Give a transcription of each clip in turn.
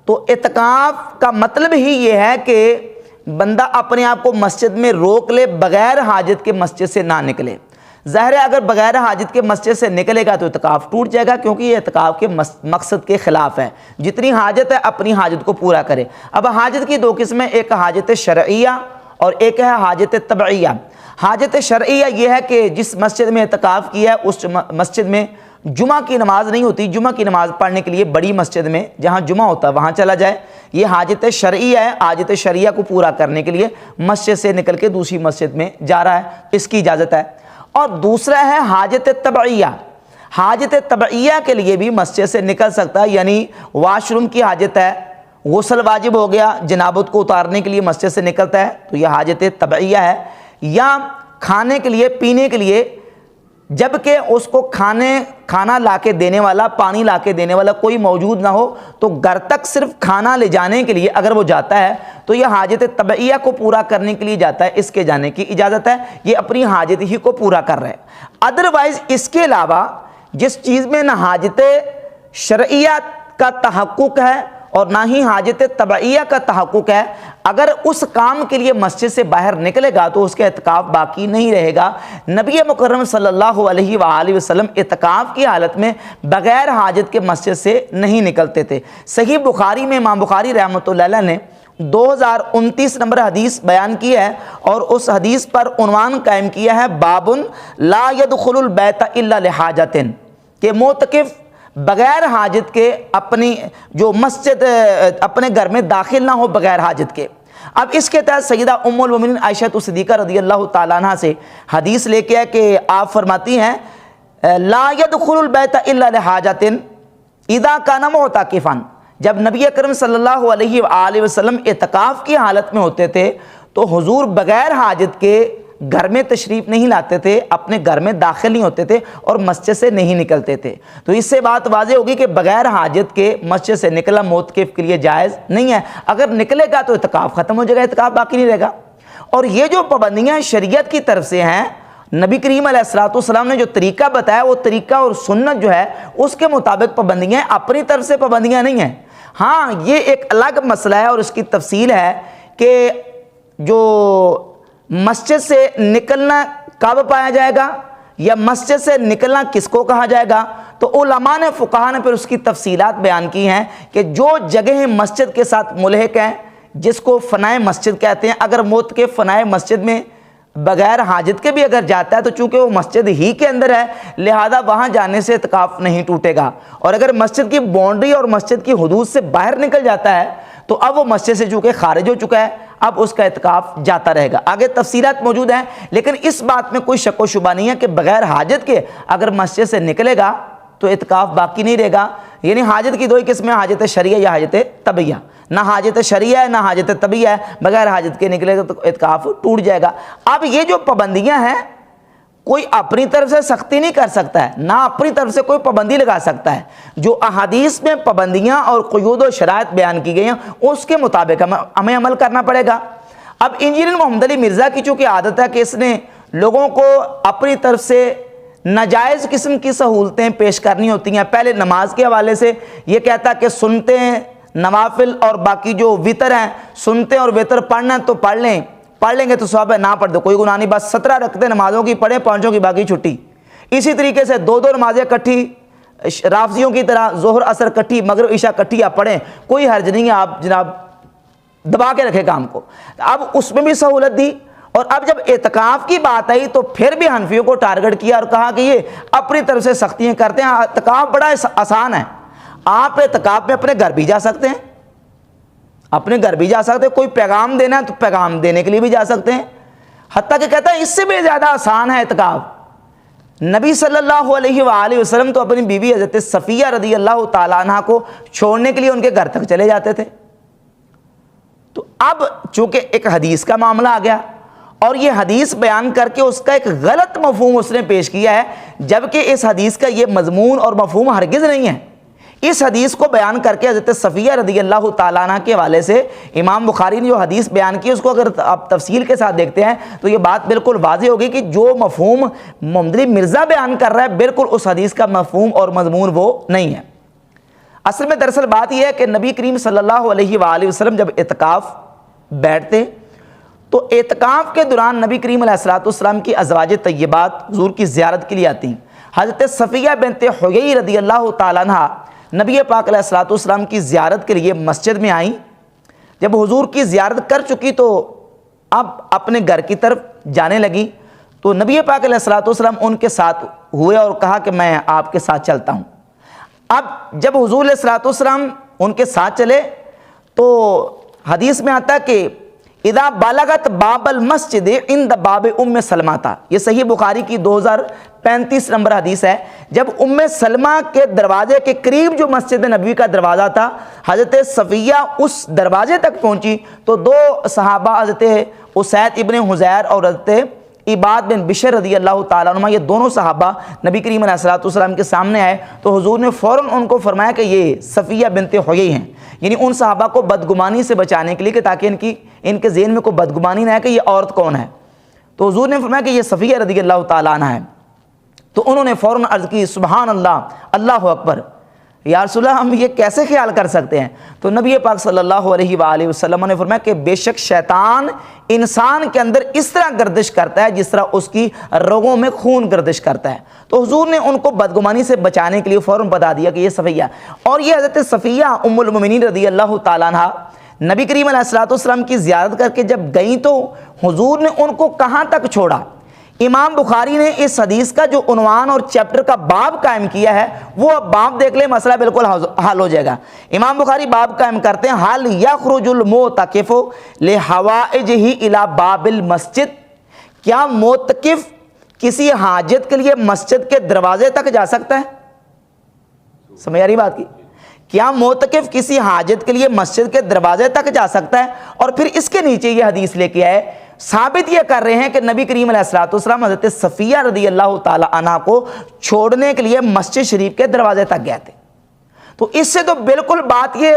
تو اعتکاف کا مطلب ہی یہ ہے کہ بندہ اپنے آپ کو مسجد میں روک لے، بغیر حاجت کے مسجد سے نہ نکلے۔ ظاہر ہے اگر بغیر حاجت کے مسجد سے نکلے گا تو اعتکاف ٹوٹ جائے گا، کیونکہ یہ اعتکاف کے مقصد کے خلاف ہے۔ جتنی حاجت ہے اپنی حاجت کو پورا کرے۔ اب حاجت کی دو قسمیں، ایک حاجت شرعیہ اور ایک ہے حاجت طبعیہ۔ حاجت شرعیہ یہ ہے کہ جس مسجد میں اعتکاف کیا ہے اس مسجد میں جمعہ کی نماز نہیں ہوتی، جمعہ کی نماز پڑھنے کے لیے بڑی مسجد میں جہاں جمعہ ہوتا ہے وہاں چلا جائے، یہ حاجت شرعیہ ہے۔ حاجت شرعیہ کو پورا کرنے کے لیے مسجد سے نکل کے دوسری مسجد میں جا رہا ہے، اس کی اجازت ہے۔ اور دوسرا ہے حاجت طبعیہ۔ حاجت طبعیہ کے لیے بھی مسجد سے نکل سکتا ہے، یعنی واش روم کی حاجت ہے، غسل واجب ہو گیا، جنابت کو اتارنے کے لیے مسجد سے نکلتا ہے تو یہ حاجت طبعیہ ہے۔ یا کھانے کے لیے، پینے کے لیے، جبکہ اس کو کھانا لا کے دینے والا، پانی لا کے دینے والا کوئی موجود نہ ہو، تو گھر تک صرف کھانا لے جانے کے لیے اگر وہ جاتا ہے تو یہ حاجت طبعیہ کو پورا کرنے کے لیے جاتا ہے، اس کے جانے کی اجازت ہے، یہ اپنی حاجت ہی کو پورا کر رہا ہے۔ ادروائز اس کے علاوہ جس چیز میں نہ حاجت شرعیہ کا تحقق ہے اور نہ ہی حاجت طبعیہ کا تحقق ہے، اگر اس کام کے لیے مسجد سے باہر نکلے گا تو اس کا اعتکاف باقی نہیں رہے گا۔ نبی مکرم صلی اللہ علیہ وآلہ وسلم اعتکاف کی حالت میں بغیر حاجت کے مسجد سے نہیں نکلتے تھے۔ صحیح بخاری میں امام بخاری رحمۃ اللہ علیہ نے 2029 نمبر حدیث بیان کی ہے اور اس حدیث پر عنوان قائم کیا ہے، باب لا يدخل البیت الا لحاجۃ، کہ معتکف بغیر حاجت کے اپنی جو مسجد اپنے گھر میں داخل نہ ہو بغیر حاجت کے۔ اب اس کے تحت سیدہ ام المومنین عائشہ صدیقہ رضی اللہ تعالیٰ عنہ سے حدیث لے کے ہے کہ آپ فرماتی ہیں، لا يدخل البیت الا لحاجۃ اذا کان معتکفا، جب نبی اکرم صلی اللہ علیہ وآلہ وسلم اعتکاف کی حالت میں ہوتے تھے تو حضور بغیر حاجت کے گھر میں تشریف نہیں لاتے تھے، اپنے گھر میں داخل نہیں ہوتے تھے اور مسجد سے نہیں نکلتے تھے۔ تو اس سے بات واضح ہوگی کہ بغیر حاجت کے مسجد سے نکلنا معتکف کے لیے جائز نہیں ہے۔ اگر نکلے گا تو اعتکاف ختم ہو جائے گا، اعتکاف باقی نہیں رہے گا۔ اور یہ جو پابندیاں شریعت کی طرف سے ہیں، نبی کریم علیہ الصلوۃ والسلام نے جو طریقہ بتایا وہ طریقہ اور سنت جو ہے اس کے مطابق پابندیاں ہیں، اپنی طرف سے پابندیاں نہیں ہیں۔ ہاں یہ ایک الگ مسئلہ ہے اور اس کی تفصیل ہے کہ جو مسجد سے نکلنا کب پایا جائے گا یا مسجد سے نکلنا کس کو کہا جائے گا، تو علماء نے، فقہاء نے پھر اس کی تفصیلات بیان کی ہیں کہ جو جگہیں مسجد کے ساتھ ملحق ہیں، جس کو فنائے مسجد کہتے ہیں، اگر معتکف فنائے مسجد میں بغیر حاجت کے بھی اگر جاتا ہے تو چونکہ وہ مسجد ہی کے اندر ہے لہذا وہاں جانے سے اعتکاف نہیں ٹوٹے گا، اور اگر مسجد کی باؤنڈری اور مسجد کی حدود سے باہر نکل جاتا ہے تو اب وہ مسجد سے چونکہ خارج ہو چکا ہے، اب اس کا اعتکاف جاتا رہے گا۔ آگے تفصیلات موجود ہیں، لیکن اس بات میں کوئی شک و شبہ نہیں ہے کہ بغیر حاجت کے اگر مسجد سے نکلے گا تو اعتکاف باقی نہیں رہے گا۔ یعنی حاجت کی دو ہی قسمیں، حاجت شرعیہ یا حاجت طبعیہ۔ نہ حاجت شرعیہ ہے نہ حاجت طبعیہ ہے، بغیر حاجت کے نکلے گا تو اعتکاف ٹوٹ جائے گا۔ اب یہ جو پابندیاں ہیں کوئی اپنی طرف سے سختی نہیں کر سکتا ہے، نہ اپنی طرف سے کوئی پابندی لگا سکتا ہے۔ جو احادیث میں پابندیاں اور قیود و شرائط بیان کی گئی ہیں اس کے مطابق ہمیں عمل کرنا پڑے گا۔ اب انجینئر محمد علی مرزا کی چونکہ عادت ہے کہ اس نے لوگوں کو اپنی طرف سے ناجائز قسم کی سہولتیں پیش کرنی ہوتی ہیں۔ پہلے نماز کے حوالے سے یہ کہتا کہ سنتے ہیں، نوافل اور باقی جو وطر ہیں، سنتے اور وطر پڑھنا تو پڑھ لیں گے تو ثواب ہے، نہ پڑھ دو کوئی گناہ نہیں، بس 17 رکعتیں نمازوں کی پڑھیں، 5 کی باقی چھٹی۔ اسی طریقے سے 2 نمازیں کٹھی رافضیوں کی طرح، ظہر عصر کٹھی، مغرب عشاء کٹھی آپ پڑھیں، کوئی حرج نہیں ہے، آپ جناب دبا کے رکھے کام کو۔ اب اس میں بھی سہولت دی، اور اب جب اعتکاف کی بات آئی تو پھر بھی حنفیوں کو ٹارگٹ کیا اور کہا کہ یہ اپنی طرف سے سختیاں کرتے ہیں۔ اعتکاف بڑا آسان ہے، آپ اعتکاف میں اپنے گھر بھی جا سکتے ہیں، اپنے گھر بھی جا سکتے ہیں، کوئی پیغام دینا ہے تو پیغام دینے کے لیے بھی جا سکتے ہیں، حتیٰ کہ کہتا ہے اس سے بھی زیادہ آسان ہے اعتکاف۔ نبی صلی اللہ علیہ وآلہ وسلم تو اپنی بیوی حضرت صفیہ رضی اللہ تعالیٰ عنہ کو چھوڑنے کے لیے ان کے گھر تک چلے جاتے تھے۔ تو اب چونکہ ایک حدیث کا معاملہ آ گیا اور یہ حدیث بیان کر کے اس کا ایک غلط مفہوم اس نے پیش کیا ہے، جبکہ اس حدیث کا یہ مضمون اور مفہوم ہرگز نہیں ہے۔ اس حدیث کو بیان کر کے حضرت صفیہ رضی اللہ تعالیٰ عنہ کے حوالے سے امام بخاری نے جو حدیث بیان کی اس کو اگر آپ تفصیل کے ساتھ دیکھتے ہیں تو یہ بات بالکل واضح ہوگی کہ جو مفہوم محمد علی مرزا بیان کر رہا ہے بالکل اس حدیث کا مفہوم اور مضمون وہ نہیں ہے۔ اصل میں دراصل بات یہ ہے کہ نبی کریم صلی اللہ علیہ وآلہ وسلم جب اعتکاف بیٹھتے تو اعتکاف کے دوران نبی کریم علیہ الصلوۃ والسلام کی ازواج طیبات حضور کی زیارت کے لیے آتی ہیں۔ حضرت صفیہ بنت حیی رضی اللہ تعالیٰ عنہ نبی پاک علیہ الصلوۃ والسلام کی زیارت کے لیے مسجد میں آئیں۔ جب حضور کی زیارت کر چکی تو اب اپنے گھر کی طرف جانے لگی تو نبی پاک علیہ الصلوۃ والسلام ان کے ساتھ ہوئے اور کہا کہ میں آپ کے ساتھ چلتا ہوں۔ اب جب حضور علیہ الصلوۃ والسلام ان کے ساتھ چلے تو حدیث میں آتا ہے کہ اذا بالغت باب المسجد عند باب ام سلمہ تھا، یہ صحیح بخاری کی 2035 نمبر حدیث ہے۔ جب ام سلمہ کے دروازے کے قریب جو مسجد نبوی کا دروازہ تھا، حضرت صفیہ اس دروازے تک پہنچی تو دو صحابہ حضرت اسید ابن حضیر اور حضرت عباد بن بشر رضی اللہ تعالیٰ عنہ، یہ دونوں صحابہ نبی کریم علیہ الصلوۃ والسلام کے سامنے آئے تو حضور نے فوراً ان کو فرمایا کہ یہ صفیہ بنت حیی ہیں، یعنی ان صحابہ کو بدگمانی سے بچانے کے لیے کہ تاکہ ان کے ذہن میں کوئی بدگمانی نہ ہے کہ یہ عورت کون ہے۔ تو حضور نے فرمایا کہ یہ صفیہ رضی اللہ تعالیٰ عنہ ہے۔ تو انہوں نے فوراً عرض کی سبحان اللہ، اللہ اکبر، یا رسول اللہ ہم یہ کیسے خیال کر سکتے ہیں؟ تو نبی پاک صلی اللہ علیہ وآلہ وسلم نے فرمایا کہ بے شک شیطان انسان کے اندر اس طرح گردش کرتا ہے جس طرح اس کی رگوں میں خون گردش کرتا ہے۔ تو حضور نے ان کو بدگمانی سے بچانے کے لیے فوراً بتا دیا کہ یہ صفیہ، اور یہ حضرت صفیہ ام المؤمنین رضی اللہ تعالیٰ عنہ نبی کریم علیہ الصلوۃ والسلام کی زیارت کر کے جب گئیں تو حضور نے ان کو کہاں تک چھوڑا؟ امام بخاری نے اس حدیث کا جو عنوان اور چیپٹر کا باب قائم کیا ہے وہ باب دیکھ لیں، مسئلہ بالکل حل ہو جائے گا۔ امام بخاری باب قائم کرتے ہیں حل یخرج المعتکف لحوائجہ الی باب المسجد، کیا معتکف کسی حاجت کے لیے مسجد کے دروازے تک جا سکتا ہے؟ سمجھ آ رہی بات کی؟ کیا معتکف کسی حاجت کے لیے مسجد کے دروازے تک جا سکتا ہے؟ اور پھر اس کے نیچے یہ حدیث لے کے آئے، ثابت یہ کر رہے ہیں کہ نبی کریم علیہ الصلوۃ والسلام حضرت صفیہ رضی اللہ تعالی عنہ کو چھوڑنے کے لیے مسجد شریف کے دروازے تک گئے تھے۔ تو اس سے تو بالکل بات یہ،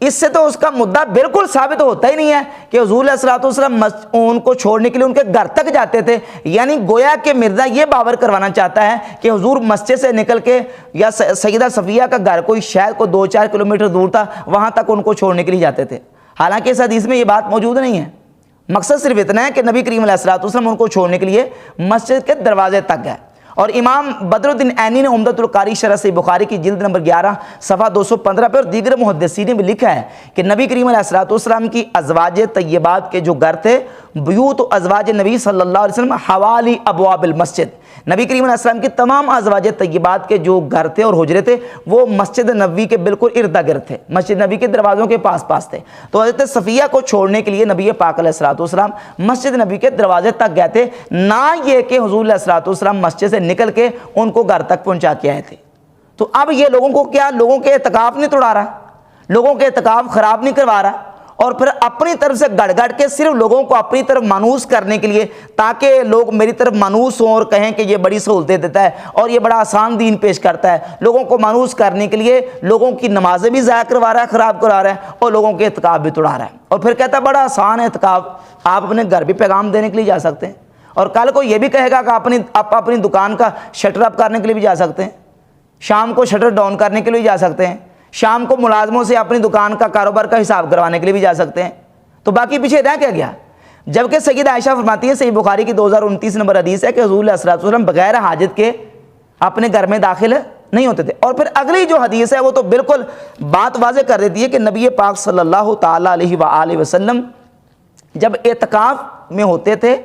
اس سے تو اس کا مدعا بالکل ثابت ہوتا ہی نہیں ہے کہ حضور علیہ الصلوۃ والسلام ان کو چھوڑنے کے لیے ان کے گھر تک جاتے تھے، یعنی گویا کہ مرزا یہ باور کروانا چاہتا ہے کہ حضور مسجد سے نکل کے، یا سیدہ صفیہ کا گھر کوئی شاید کو 2-4 کلومیٹر دور تھا، وہاں تک ان کو چھوڑنے کے لیے جاتے تھے، حالانکہ اس حدیث میں یہ بات موجود نہیں ہے۔ مقصد صرف اتنا ہے کہ نبی کریم علیہ الصلوۃ والسلام ان کو چھوڑنے کے لیے مسجد کے دروازے تک گئے۔ اور امام بدر الدین عینی نے عمدۃ القاری شرح صحیح بخاری کی جلد نمبر 11 صفحہ 215 پہ اور دیگر محدثین نے بھی لکھا ہے کہ نبی کریم علیہ الصلوۃ والسلام کی ازواج طیبات کے جو گھر تھے، بیوت ازواج نبی صلی اللہ علیہ وسلم حوالی ابواب المسجد، نبی کریم علیہ السلام کی تمام ازواج طیبات کے جو گھر تھے اور حجرے تھے وہ مسجد نبوی کے بالکل ارد گرد تھے، مسجد نبی کے دروازوں کے پاس تھے۔ تو حضرت صفیہ کو چھوڑنے کے لیے نبی پاک علیہ الصلوۃ والسلام مسجد نبی کے دروازے تک گئے تھے، نہ یہ کہ حضور علیہ الصلوۃ والسلام مسجد سے نکل کے ان کو گھر تک پہنچا کے آئے تھے۔ تو اب یہ لوگوں کو کیا، لوگوں کے اعتکاف نہیں توڑا رہا، لوگوں کے اعتکاف خراب نہیں کروا رہا، اور پھر اپنی طرف سے گڑ گڑ کے صرف لوگوں کو اپنی طرف مانوس کرنے کے لیے، تاکہ لوگ میری طرف مانوس ہوں اور کہیں کہ یہ بڑی سہولتیں دیتا ہے اور یہ بڑا آسان دین پیش کرتا ہے، لوگوں کو مانوس کرنے کے لیے لوگوں کی نمازیں بھی ضائع کروا رہا ہے، خراب کروا رہا ہے، اور لوگوں کے اعتکاف بھی توڑا رہا ہے، اور پھر کہتا ہے بڑا آسان ہے اعتکاف، آپ اپنے گھر بھی پیغام دینے کے لیے جا سکتے ہیں، اور کل کو یہ بھی کہے گا کہ آپ اپنی دکان کا شٹر اپ کرنے کے لیے بھی جا سکتے ہیں، شام کو شٹر ڈاؤن کرنے کے لیے بھی جا سکتے ہیں، شام کو ملازموں سے اپنی دکان کا کاروبار کا حساب کروانے کے لیے بھی جا سکتے ہیں۔ تو باقی پیچھے رہ کیا گیا؟ جبکہ سیدہ عائشہ فرماتی ہے، صحیح بخاری کی 2029 نمبر حدیث ہے کہ حضور علیہ الصلوۃ والسلام بغیر حاجت کے اپنے گھر میں داخل نہیں ہوتے تھے۔ اور پھر اگلی جو حدیث ہے وہ تو بالکل بات واضح کر دیتی ہے کہ نبی پاک صلی اللہ تعالی علیہ وآلہ وسلم جب اعتکاف میں ہوتے تھے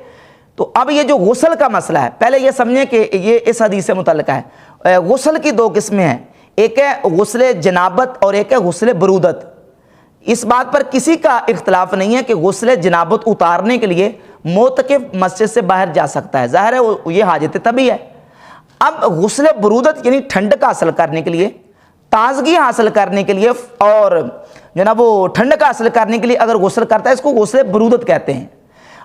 تو اب یہ جو غسل کا مسئلہ ہے، پہلے یہ سمجھیں کہ یہ اس حدیث سے متعلق ہے۔ غسل کی 2 قسمیں ہیں، ایک ہے غسل جنابت اور ایک ہے غسل برودت۔ اس بات پر کسی کا اختلاف نہیں ہے کہ غسل جنابت اتارنے کے لیے معتکف مسجد سے باہر جا سکتا ہے، ظاہر ہے یہ حاجت طبی ہے۔ اب غسل برودت یعنی ٹھنڈک حاصل کرنے کے لیے، تازگی حاصل کرنے کے لیے، اور جناب وہ ٹھنڈک حاصل کرنے کے لیے اگر غسل کرتا ہے، اس کو غسل برودت کہتے ہیں۔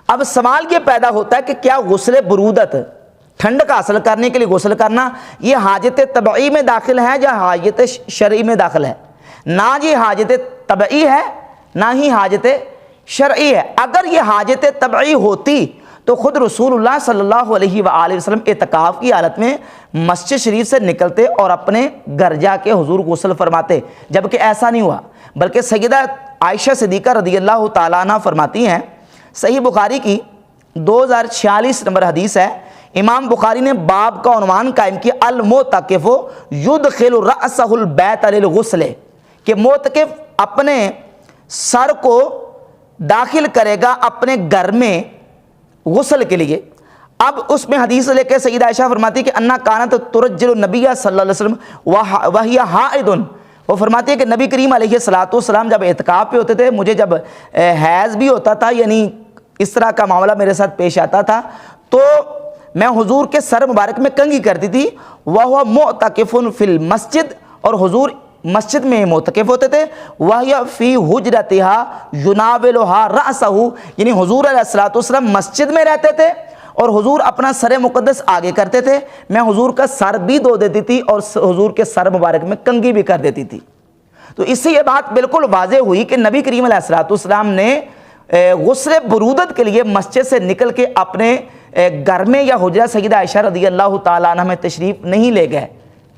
اب سوال یہ پیدا ہوتا ہے کہ کیا غسل برودت، ٹھنڈک حاصل کرنے کے لیے غسل کرنا، یہ حاجت طبعی میں داخل ہے یا حاجت شرعی میں داخل ہے؟ نہ یہ حاجت طبعی ہے نہ ہی حاجت شرعی ہے۔ اگر یہ حاجت طبعی ہوتی تو خود رسول اللہ صلی اللہ علیہ وآلہ وسلم اعتکاف کی حالت میں مسجد شریف سے نکلتے اور اپنے گھر جا کے حضور غسل فرماتے، جبکہ ایسا نہیں ہوا، بلکہ سیدہ عائشہ صدیقہ رضی اللہ تعالیٰ عنہ فرماتی ہیں، صحیح بخاری کی 2046 نمبر حدیث ہے، امام بخاری نے باب کا عنوان قائم کیا المعتکف یدخل رأسہ البیت للغسل، کہ معتکف اپنے سر کو داخل کرے گا اپنے گھر میں غسل کے لیے۔ اب اس میں حدیث لے کے سیدہ عائشہ فرماتی ہے کہ انا کانت ترجل النبی صلی اللہ علیہ وسلم وہی حائض، وہ فرماتی ہے کہ نبی کریم علیہ السلام جب اعتکاف پہ ہوتے تھے، مجھے جب حیض بھی ہوتا تھا، یعنی اس طرح کا معاملہ میرے ساتھ پیش آتا تھا، تو میں حضور کے سر مبارک میں کنگھی کرتی تھی، وَهُوَ مُعْتَكِفٌ فِي الْمَسْجِدِ، اور حضور مسجد میں معتکف ہوتے تھے، وَهِيَ فِي حُجْرَتِهَا يُنَاوِلُهَا رَأْسَهُ، یعنی حضور علیہ السلام مسجد میں رہتے تھے اور حضور اپنا سر مقدس آگے کرتے تھے، میں حضور کا سر بھی دھو دیتی تھی اور حضور کے سر مبارک میں کنگھی بھی کر دیتی تھی۔ تو اس سے یہ بات بالکل واضح ہوئی کہ نبی کریم علیہ السلام نے غسل برودت کے لیے مسجد سے نکل کے اپنے گھر میں یا حجرہ سیدہ عائشہ رضی اللہ تعالیٰ عنہ میں تشریف نہیں لے گئے،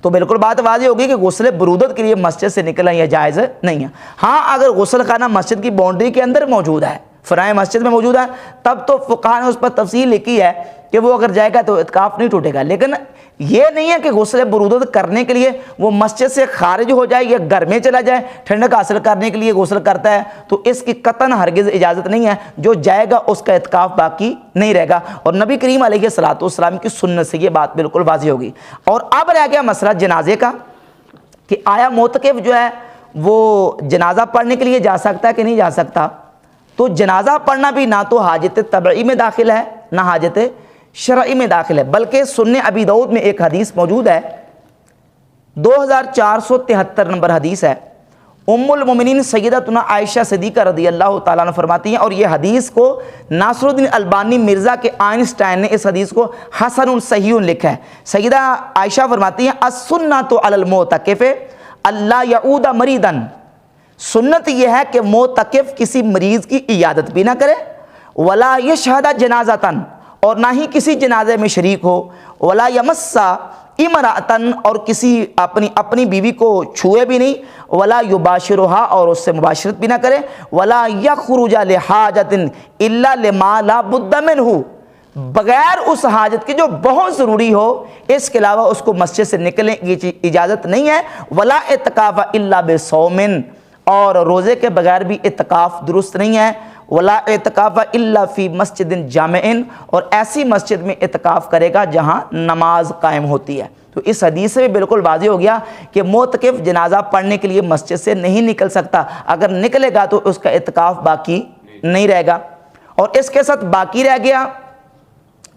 تو بالکل بات واضح ہوگی کہ غسل برودت کے لیے مسجد سے نکلنا یہ جائز نہیں ہے۔ ہاں اگر غسل خانہ مسجد کی باؤنڈری کے اندر موجود ہے، فرائے مسجد میں موجود ہے، تب تو فقہاء نے اس پر تفصیل لکھی ہے کہ وہ اگر جائے گا تو اعتکاف نہیں ٹوٹے گا، لیکن یہ نہیں ہے کہ غسل برودت کرنے کے لیے وہ مسجد سے خارج ہو جائے یا گھر میں چلا جائے، ٹھنڈک حاصل کرنے کے لیے غسل کرتا ہے، تو اس کی قطعاً ہرگز اجازت نہیں ہے، جو جائے گا اس کا اعتکاف باقی نہیں رہے گا، اور نبی کریم علیہ السلام کی سنت سے یہ بات بالکل واضح ہوگی۔ اور اب رہ گیا مسئلہ جنازے کا، کہ آیا معتکف جو ہے وہ جنازہ پڑھنے کے لیے جا سکتا ہے کہ نہیں جا سکتا؟ تو جنازہ پڑھنا بھی نہ تو حاجت طبعی میں داخل ہے نہ حاجت شرعی میں داخل ہے، بلکہ سنن ابی داؤد میں ایک حدیث موجود ہے، 2473 نمبر حدیث ہے، ام المومنین سیدتنا عائشہ صدیقہ رضی اللہ تعالیٰ عنہ فرماتی ہیں، اور یہ حدیث کو ناصر الدین البانی مرزا کے آئنسٹائن نے اس حدیث کو حسن صحیح لکھا ہے۔ سیدہ عائشہ فرماتی ہیں السنۃ علی المعتکف الا یعود مریضا، سنت یہ ہے کہ معتکف کسی مریض کی عیادت بھی نہ کرے، ولا یشہد جنازۃ، اور نہ ہی کسی جنازے میں شریک ہو، ولا یمس امرأۃ، اور کسی اپنی بیوی کو چھوئے بھی نہیں، ولا یباشرھا، اور اس سے مباشرت بھی نہ کرے، ولا یخرج لحاجۃ الا لما لا بد منہ، بغیر اس حاجت کے جو بہت ضروری ہو اس کے علاوہ اس کو مسجد سے نکلنے کی اجازت نہیں ہے، ولا اعتکاف الا بصوم، اور روزے کے بغیر بھی اعتکاف درست نہیں ہے، ولا اعتکاف الا فی مسجد جامع، اور ایسی مسجد میں اعتکاف کرے گا جہاں نماز قائم ہوتی ہے۔ تو اس حدیث سے بھی بالکل واضح ہو گیا کہ معتکف جنازہ پڑھنے کے لیے مسجد سے نہیں نکل سکتا، اگر نکلے گا تو اس کا اعتکاف باقی نہیں رہے گا۔ اور اس کے ساتھ باقی رہ گیا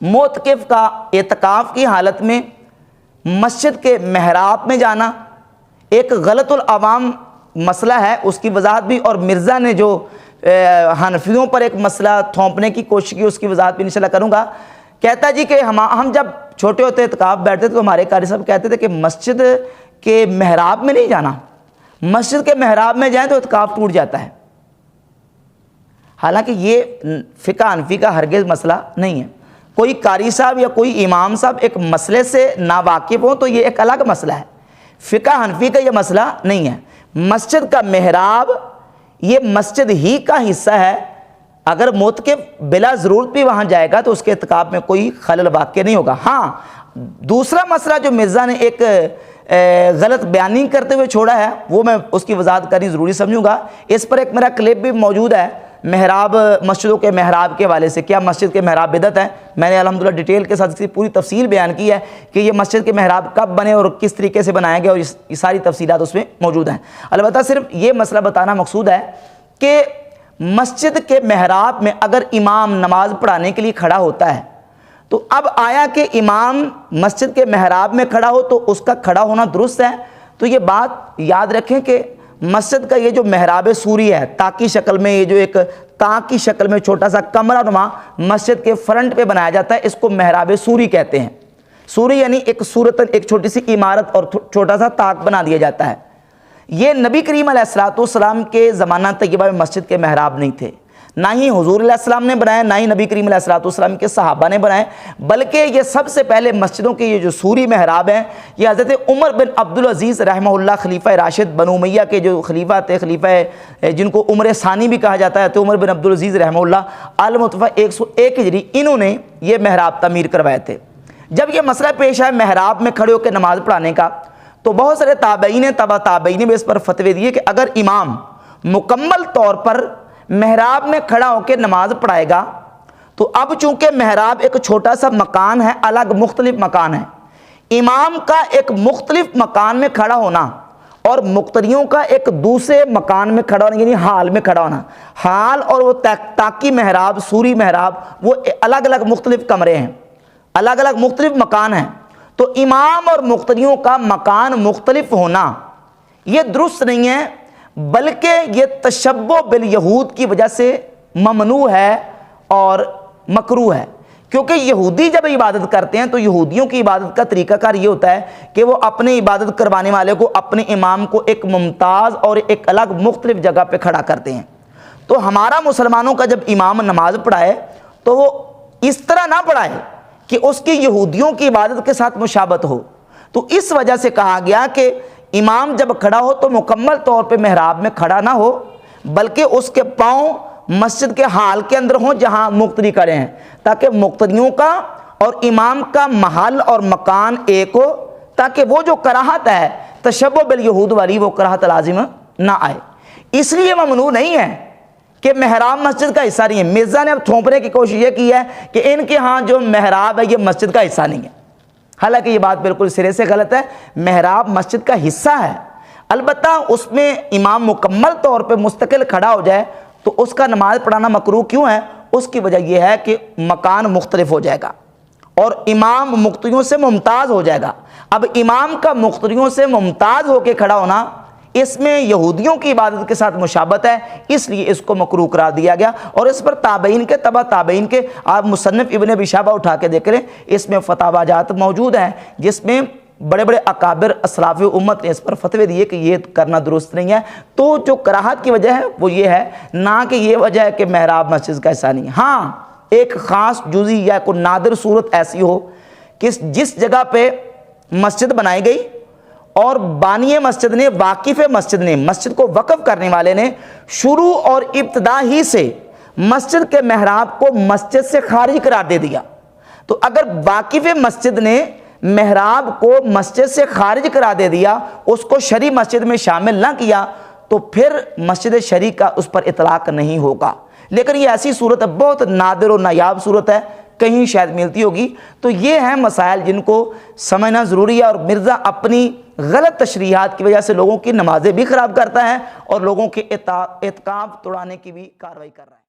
معتکف کا اعتکاف کی حالت میں مسجد کے محراب میں جانا، ایک غلط العوام مسئلہ ہے، اس کی وضاحت بھی، اور مرزا نے جو حنفیوں پر ایک مسئلہ تھوپنے کی کوشش کی اس کی وضاحت بھی انشاءاللہ کروں گا۔ کہتا ہے جی کہ ہم جب چھوٹے ہوتے اعتکاف بیٹھتے تھے تو ہمارے قاری صاحب کہتے تھے کہ مسجد کے محراب میں نہیں جانا، مسجد کے محراب میں جائیں تو اعتکاف ٹوٹ جاتا ہے۔ حالانکہ یہ فقہ حنفی کا ہرگز مسئلہ نہیں ہے، کوئی قاری صاحب یا کوئی امام صاحب ایک مسئلے سے ناواقف ہوں تو یہ ایک الگ مسئلہ ہے، فقہ حنفی کا یہ مسئلہ نہیں ہے۔ مسجد کا محراب یہ مسجد ہی کا حصہ ہے، اگر معتکف بلا ضرورت بھی وہاں جائے گا تو اس کے اعتکاف میں کوئی خلل واقع نہیں ہوگا۔ ہاں دوسرا مسئلہ جو مرزا نے ایک غلط بیانی کرتے ہوئے چھوڑا ہے وہ میں اس کی وضاحت کرنی ضروری سمجھوں گا، اس پر ایک میرا کلپ بھی موجود ہے محراب، مسجدوں کے محراب کے حوالے سے، کیا مسجد کے محراب بدعت ہے؟ میں نے الحمدللہ ڈیٹیل کے ساتھ اس کی پوری تفصیل بیان کی ہے کہ یہ مسجد کے محراب کب بنے اور کس طریقے سے بنایا گیا، اور یہ ساری تفصیلات اس میں موجود ہیں۔ البتہ صرف یہ مسئلہ بتانا مقصود ہے کہ مسجد کے محراب میں اگر امام نماز پڑھانے کے لیے کھڑا ہوتا ہے تو اب آیا کہ امام مسجد کے محراب میں کھڑا ہو تو اس کا کھڑا ہونا درست ہے؟ تو یہ بات یاد رکھیں کہ مسجد کا یہ جو محراب سوری ہے، تاک کی شکل میں، یہ جو ایک تاک کی شکل میں چھوٹا سا کمرہ نما مسجد کے فرنٹ پہ بنایا جاتا ہے، اس کو محراب سوری کہتے ہیں۔ سوری یعنی ایک صورت، ایک چھوٹی سی عمارت اور چھوٹا سا تاک بنا دیا جاتا ہے۔ یہ نبی کریم علیہ السلام کے زمانہ طیبہ میں مسجد کے محراب نہیں تھے، نہ ہی حضور علیہ السلام نے بنائے، نہ ہی نبی کریم علیہ السلام کے صحابہ نے بنائے، بلکہ یہ سب سے پہلے مسجدوں کے یہ جو سوری محراب ہیں یہ حضرت عمر بن عبدالعزیز رحمہ اللہ خلیفہ راشد بنو امیہ کے جو خلیفہ تھے، خلیفہ جن کو عمر ثانی بھی کہا جاتا ہے، تو عمر بن عبدالعزیز رحمہ اللہ عالم متوفہ 101 ہجری، انہوں نے یہ محراب تعمیر کروائے تھے۔ جب یہ مسئلہ پیش آیا محراب میں کھڑے ہو کے نماز پڑھانے کا، تو بہت سارے تابعین تبع تابعین بھی اس پر فتوے دیے کہ اگر امام مکمل طور پر محراب میں کھڑا ہو کے نماز پڑھائے گا تو اب چونکہ محراب ایک چھوٹا سا مکان ہے، الگ مختلف مکان ہے، امام کا ایک مختلف مکان میں کھڑا ہونا اور مقتدیوں کا ایک دوسرے مکان میں کھڑا ہونا، یعنی حال میں کھڑا ہونا، حال اور وہ تاکی محراب، سوری محراب، وہ الگ الگ مختلف کمرے ہیں، الگ الگ مختلف مکان ہیں، تو امام اور مقتدیوں کا مکان مختلف ہونا یہ درست نہیں ہے، بلکہ یہ تشبہ بالیہود کی وجہ سے ممنوع ہے اور مکروہ ہے، کیونکہ یہودی جب عبادت کرتے ہیں تو یہودیوں کی عبادت کا طریقہ کار یہ ہوتا ہے کہ وہ اپنے عبادت کروانے والے کو، اپنے امام کو ایک ممتاز اور ایک الگ مختلف جگہ پہ کھڑا کرتے ہیں۔ تو ہمارا مسلمانوں کا جب امام نماز پڑھائے تو وہ اس طرح نہ پڑھائے کہ اس کی یہودیوں کی عبادت کے ساتھ مشابہت ہو، تو اس وجہ سے کہا گیا کہ امام جب کھڑا ہو تو مکمل طور پہ محراب میں کھڑا نہ ہو، بلکہ اس کے پاؤں مسجد کے حال کے اندر ہوں جہاں مقتدی کھڑے ہیں، تاکہ مقتدیوں کا اور امام کا محل اور مکان ایک ہو، تاکہ وہ جو کراہت ہے تشبہ بالیہود والی وہ کراہت لازم نہ آئے۔ اس لیے ممنوع نہیں ہے کہ محراب مسجد کا حصہ نہیں ہے۔ مرزا نے اب تھوپنے کی کوشش یہ کی ہے کہ ان کے ہاں جو محراب ہے یہ مسجد کا حصہ نہیں ہے، حالانکہ یہ بات بالکل سرے سے غلط ہے، محراب مسجد کا حصہ ہے، البتہ اس میں امام مکمل طور پہ مستقل کھڑا ہو جائے تو اس کا نماز پڑھانا مکروہ کیوں ہے؟ اس کی وجہ یہ ہے کہ مکان مختلف ہو جائے گا اور امام مقتدیوں سے ممتاز ہو جائے گا۔ اب امام کا مقتدیوں سے ممتاز ہو کے کھڑا ہونا اس میں یہودیوں کی عبادت کے ساتھ مشابہت ہے، اس لیے اس کو مکروہ قرار دیا گیا، اور اس پر تابعین کے تبع تابعین کے آپ مصنف ابن ابی شیبہ اٹھا کے دیکھ رہے ہیں، اس میں فتاوی جات موجود ہیں جس میں بڑے بڑے اکابر اسلاف امت نے اس پر فتوے دیے کہ یہ کرنا درست نہیں ہے۔ تو جو کراہت کی وجہ ہے وہ یہ ہے، نہ کہ یہ وجہ ہے کہ محراب مسجد کا حصہ نہیں ہے۔ ہاں ایک خاص جزئی یا کوئی نادر صورت ایسی ہو کہ جس جگہ پہ مسجد بنائی گئی اور بانی مسجد نے، واقف مسجد نے، مسجد کو وقف کرنے والے نے شروع اور ابتدا ہی سے مسجد کے محراب کو مسجد سے خارج قرار دے دیا، تو اگر واقف مسجد نے محراب کو مسجد سے خارج قرار دے دیا، اس کو شرعی مسجد میں شامل نہ کیا، تو پھر مسجد شرعی کا اس پر اطلاق نہیں ہوگا۔ لیکن یہ ایسی صورت ہے، بہت نادر و نایاب صورت ہے، کہیں شاید ملتی ہوگی۔ تو یہ ہیں مسائل جن کو سمجھنا ضروری ہے، اور مرزا اپنی غلط تشریحات کی وجہ سے لوگوں کی نمازیں بھی خراب کرتا ہے اور لوگوں کے اعتکاف توڑانے کی بھی کارروائی کر رہا ہے۔